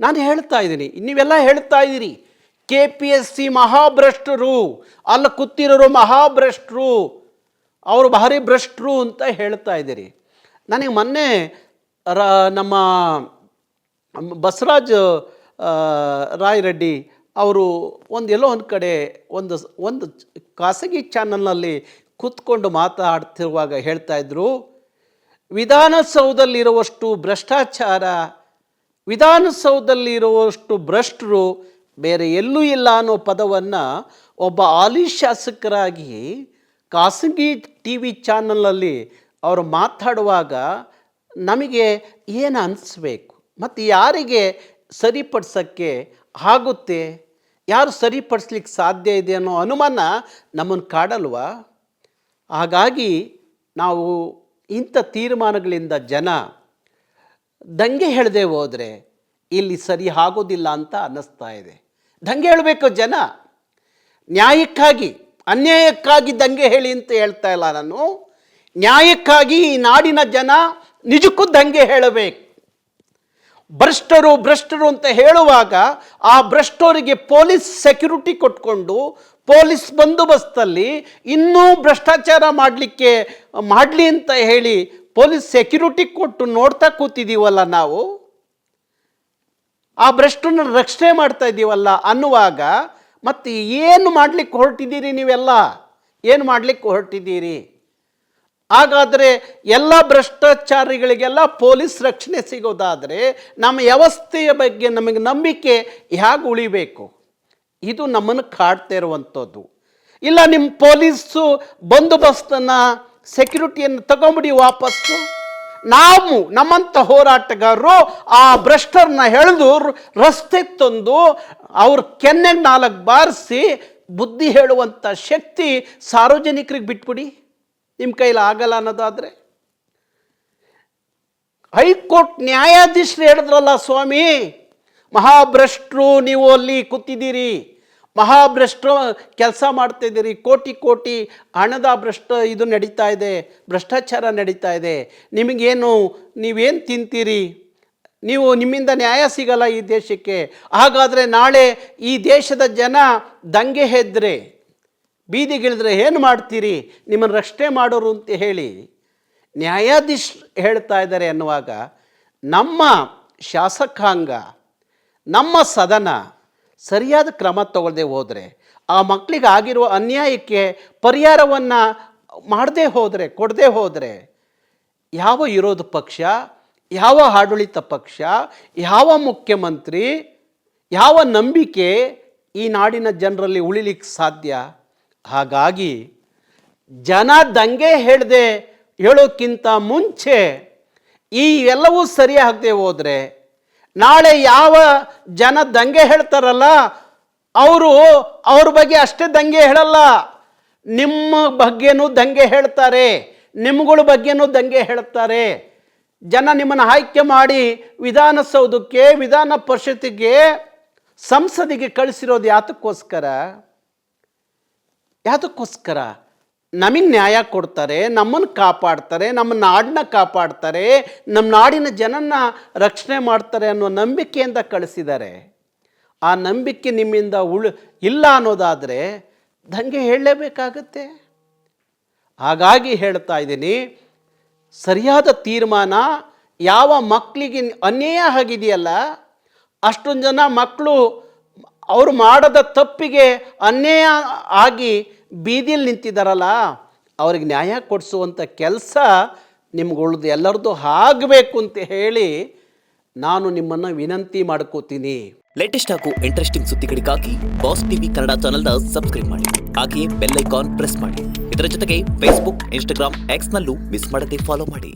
ನಾನು ಹೇಳ್ತಾ ಇದ್ದೀನಿ, ನೀವೆಲ್ಲ ಹೇಳ್ತಾ ಇದ್ದೀರಿ KPSC ಮಹಾಭ್ರಷ್ಟರು, ಅಲ್ಲಿ ಕೂತಿರೋರು ಮಹಾಭ್ರಷ್ಟರು, ಅವರು ಭಾರಿ ಭ್ರಷ್ಟರು ಅಂತ ಹೇಳ್ತಾ ಇದ್ದೀರಿ. ನನಗೆ ಮೊನ್ನೆ ನಮ್ಮ ಬಸವರಾಜ್ ರಾಯರೆಡ್ಡಿ ಅವರು ಎಲ್ಲೋ ಒಂದು ಕಡೆ ಒಂದು ಖಾಸಗಿ ಚಾನಲ್ನಲ್ಲಿ ಕೂತ್ಕೊಂಡು ಮಾತಾಡ್ತಿರುವಾಗ ಹೇಳ್ತಾ ಇದ್ರು, ವಿಧಾನಸೌಧದಲ್ಲಿರುವಷ್ಟು ಭ್ರಷ್ಟಾಚಾರ, ವಿಧಾನಸೌಧದಲ್ಲಿರುವಷ್ಟು ಭ್ರಷ್ಟರು ಬೇರೆ ಎಲ್ಲೂ ಇಲ್ಲ ಅನ್ನೋ ಪದವನ್ನು ಒಬ್ಬ ಹಾಲಿ ಶಾಸಕರಾಗಿ ಖಾಸಗಿ TV ಚಾನಲಲ್ಲಿ ಅವರು ಮಾತಾಡುವಾಗ ನಮಗೆ ಏನು ಅನಿಸ್ಬೇಕು, ಮತ್ತು ಯಾರಿಗೆ ಸರಿಪಡಿಸೋಕ್ಕೆ ಆಗುತ್ತೆ, ಯಾರು ಸರಿಪಡಿಸ್ಲಿಕ್ಕೆ ಸಾಧ್ಯ ಇದೆ ಅನ್ನೋ ಅನುಮಾನ ನಮ್ಮನ್ನು ಕಾಡಲ್ವಾ? ಹಾಗಾಗಿ ನಾವು ಇಂಥ ತೀರ್ಮಾನಗಳಿಂದ ಜನ ದಂಗೆ ಹೇಳದೆ ಹೋದರೆ ಇಲ್ಲಿ ಸರಿ ಆಗೋದಿಲ್ಲ ಅಂತ ಅನ್ನಿಸ್ತಾ ಇದೆ. ದಂಗೆ ಹೇಳಬೇಕು ಜನ, ನ್ಯಾಯಕ್ಕಾಗಿ, ಅನ್ಯಾಯಕ್ಕಾಗಿ ದಂಗೆ ಹೇಳಿ ಅಂತ ಹೇಳ್ತಾ ಇಲ್ಲ ನಾನು. ನ್ಯಾಯಕ್ಕಾಗಿ ಈ ನಾಡಿನ ಜನ ನಿಜಕ್ಕೂ ದಂಗೆ ಹೇಳಬೇಕು. ಭ್ರಷ್ಟರು ಅಂತ ಹೇಳುವಾಗ ಆ ಭ್ರಷ್ಟರಿಗೆ ಪೊಲೀಸ್ ಸೆಕ್ಯೂರಿಟಿ ಕೊಟ್ಕೊಂಡು ಪೊಲೀಸ್ ಬಂದೋಬಸ್ತಲ್ಲಿ ಇನ್ನೂ ಭ್ರಷ್ಟಾಚಾರ ಮಾಡಲಿ ಅಂತ ಹೇಳಿ ಪೊಲೀಸ್ ಸೆಕ್ಯೂರಿಟಿ ಕೊಟ್ಟು ನೋಡ್ತಾ ಕೂತಿದ್ದೀವಲ್ಲ ನಾವು, ಆ ಭ್ರಷ್ಟರನ್ನ ರಕ್ಷಣೆ ಮಾಡ್ತಾ ಇದ್ದೀವಲ್ಲ ಅನ್ನುವಾಗ ಮತ್ತು ಏನು ಮಾಡಲಿಕ್ಕೆ ಹೊರಟಿದ್ದೀರಿ ನೀವೆಲ್ಲ? ಏನು ಮಾಡಲಿಕ್ಕೆ ಹೊರಟಿದ್ದೀರಿ? ಹಾಗಾದರೆ ಎಲ್ಲ ಭ್ರಷ್ಟಾಚಾರಿಗಳಿಗೆಲ್ಲ ಪೊಲೀಸ್ ರಕ್ಷಣೆ ಸಿಗೋದಾದರೆ ನಮ್ಮ ವ್ಯವಸ್ಥೆಯ ಬಗ್ಗೆ ನಮಗೆ ನಂಬಿಕೆ ಹೇಗೆ ಉಳಿಬೇಕು? ಇದು ನಮ್ಮನ್ನು ಕಾಡ್ತಾ ಇರುವಂಥದ್ದು. ಇಲ್ಲ, ನಿಮ್ಮ ಪೊಲೀಸು ಬಂದೋಬಸ್ತನ್ನು ಸೆಕ್ಯೂರಿಟಿಯನ್ನು ತಗೊಂಬಿಡಿ ವಾಪಸ್ಸು. ನಾವು ನಮ್ಮಂಥ ಹೋರಾಟಗಾರರು ಆ ಭ್ರಷ್ಟರನ್ನ ಎಳೆದು ರಸ್ತೆ ತಂದು ಅವ್ರ ಕೆನ್ನೆಗೆ 4 ಬಾರಿಸಿ ಬುದ್ಧಿ ಹೇಳುವಂಥ ಶಕ್ತಿ ಸಾರ್ವಜನಿಕರಿಗೆ ಬಿಟ್ಬಿಡಿ. ನಿಮ್ಮ ಕೈಲಿ ಆಗಲ್ಲ ಅನ್ನೋದಾದರೆ, ಹೈಕೋರ್ಟ್ ನ್ಯಾಯಾಧೀಶರು ಹೇಳಿದ್ರಲ್ಲ ಸ್ವಾಮಿ, ಮಹಾಭ್ರಷ್ಟರು ನೀವು ಅಲ್ಲಿ ಕೂತಿದ್ದೀರಿ, ಮಹಾಭ್ರಷ್ಟರು ಕೆಲಸ ಮಾಡ್ತಾಯಿದ್ದೀರಿ, ಕೋಟಿ ಹಣದ ಇದು ನಡೀತಾ ಇದೆ, ಭ್ರಷ್ಟಾಚಾರ ನಡೀತಾ ಇದೆ, ನೀವೇನು ತಿಂತೀರಿ? ನಿಮ್ಮಿಂದ ನ್ಯಾಯ ಸಿಗಲ್ಲ ಈ ದೇಶಕ್ಕೆ. ಹಾಗಾದರೆ ನಾಳೆ ಈ ದೇಶದ ಜನ ದಂಗೆ ಎದ್ರೆ, ಬೀದಿಗಿಳಿದ್ರೆ ಏನು ಮಾಡ್ತೀರಿ? ನಿಮ್ಮನ್ನು ರಕ್ಷಣೆ ಮಾಡೋರು ಅಂತ ಹೇಳಿ ನ್ಯಾಯಾಧೀಶ ಹೇಳ್ತಾ ಇದ್ದಾರೆ ಅನ್ನುವಾಗ ನಮ್ಮ ಶಾಸಕಾಂಗ, ನಮ್ಮ ಸದನ ಸರಿಯಾದ ಕ್ರಮ ತಗೊಳ್ಳದೆ ಹೋದರೆ, ಆ ಮಕ್ಕಳಿಗೆ ಆಗಿರುವ ಅನ್ಯಾಯಕ್ಕೆ ಪರಿಹಾರವನ್ನು ಕೊಡದೆ ಹೋದರೆ ಯಾವ ವಿರೋಧ ಪಕ್ಷ, ಯಾವ ಆಡಳಿತ ಪಕ್ಷ, ಯಾವ ಮುಖ್ಯಮಂತ್ರಿ, ಯಾವ ನಂಬಿಕೆ ಈ ನಾಡಿನ ಜನರಲ್ಲಿ ಉಳಿಲಿಕ್ಕೆ ಸಾಧ್ಯ? ಹಾಗಾಗಿ ಜನ ದಂಗೆ ಹೇಳೋಕ್ಕಿಂತ ಮುಂಚೆ ಈ ಎಲ್ಲವೂ ಸರಿಯಾಗದೆ ಹೋದರೆ ನಾಳೆ ಯಾವ ಜನ ದಂಗೆ ಹೇಳ್ತಾರಲ್ಲ ಅವ್ರ ಬಗ್ಗೆ ಅಷ್ಟೇ ದಂಗೆ ಹೇಳಲ್ಲ, ನಿಮ್ಮ ಬಗ್ಗೆನೂ ದಂಗೆ ಹೇಳ್ತಾರೆ, ನಿಮ್ಗಳ ಬಗ್ಗೆನೂ ದಂಗೆ ಹೇಳ್ತಾರೆ. ಜನ ನಿಮ್ಮನ್ನು ಆಯ್ಕೆ ಮಾಡಿ ವಿಧಾನಸೌಧಕ್ಕೆ, ವಿಧಾನ ಪರಿಷತ್ತಿಗೆ, ಸಂಸದಿಗೆ ಕಳಿಸಿರೋದು ಯಾತಕ್ಕೋಸ್ಕರ? ನಮಗೆ ನ್ಯಾಯ ಕೊಡ್ತಾರೆ, ನಮ್ಮನ್ನು ಕಾಪಾಡ್ತಾರೆ, ನಮ್ಮ ನಾಡನ್ನ ಕಾಪಾಡ್ತಾರೆ, ನಮ್ಮ ನಾಡಿನ ಜನನ ರಕ್ಷಣೆ ಮಾಡ್ತಾರೆ ಅನ್ನೋ ನಂಬಿಕೆಯಿಂದ ಕಳಿಸಿದ್ದಾರೆ. ಆ ನಂಬಿಕೆ ನಿಮ್ಮಿಂದ ಇಲ್ಲ ಅನ್ನೋದಾದರೆ ದಂಗೆ ಹೇಳಲೇಬೇಕಾಗತ್ತೆ. ಹಾಗಾಗಿ ಹೇಳ್ತಾ ಇದ್ದೀನಿ, ಸರಿಯಾದ ತೀರ್ಮಾನ. ಯಾವ ಮಕ್ಕಳಿಗೆ ಅನ್ಯಾಯ ಆಗಿದೆಯಲ್ಲ, ಅಷ್ಟೊಂದು ಜನ ಮಕ್ಕಳು ಅವರು ಮಾಡದ ತಪ್ಪಿಗೆ ಅನ್ಯಾಯ ಆಗಿ ಬೀದಿಯಲ್ಲಿ ನಿಂತಿದ್ದಾರಲ್ಲ, ಅವ್ರಿಗೆ ನ್ಯಾಯ ಕೊಡಿಸುವಂಥ ಕೆಲಸ ನಿಮ್ಗಳ್ದು ಎಲ್ಲರದ್ದು ಆಗಬೇಕು ಅಂತ ಹೇಳಿ ನಾನು ನಿಮ್ಮನ್ನು ವಿನಂತಿ ಮಾಡ್ಕೋತೀನಿ. ಲೇಟೆಸ್ಟ್ ಹಾಗೂ ಇಂಟ್ರೆಸ್ಟಿಂಗ್ ಸುದ್ದಿಗಳಿಗಾಗಿ ಬಾಸ್ ಟಿವಿ ಕನ್ನಡ ಚಾನೆಲ್ನ ಸಬ್ಸ್ಕ್ರೈಬ್ ಮಾಡಿ, ಹಾಗೆಯೇ ಬೆಲ್ ಐಕಾನ್ ಪ್ರೆಸ್ ಮಾಡಿ. ಇದರ ಜೊತೆಗೆ ಫೇಸ್ಬುಕ್, ಇನ್ಸ್ಟಾಗ್ರಾಮ್, ಎಕ್ಸ್ನಲ್ಲೂ ಮಿಸ್ ಮಾಡದೆ ಫಾಲೋ ಮಾಡಿ.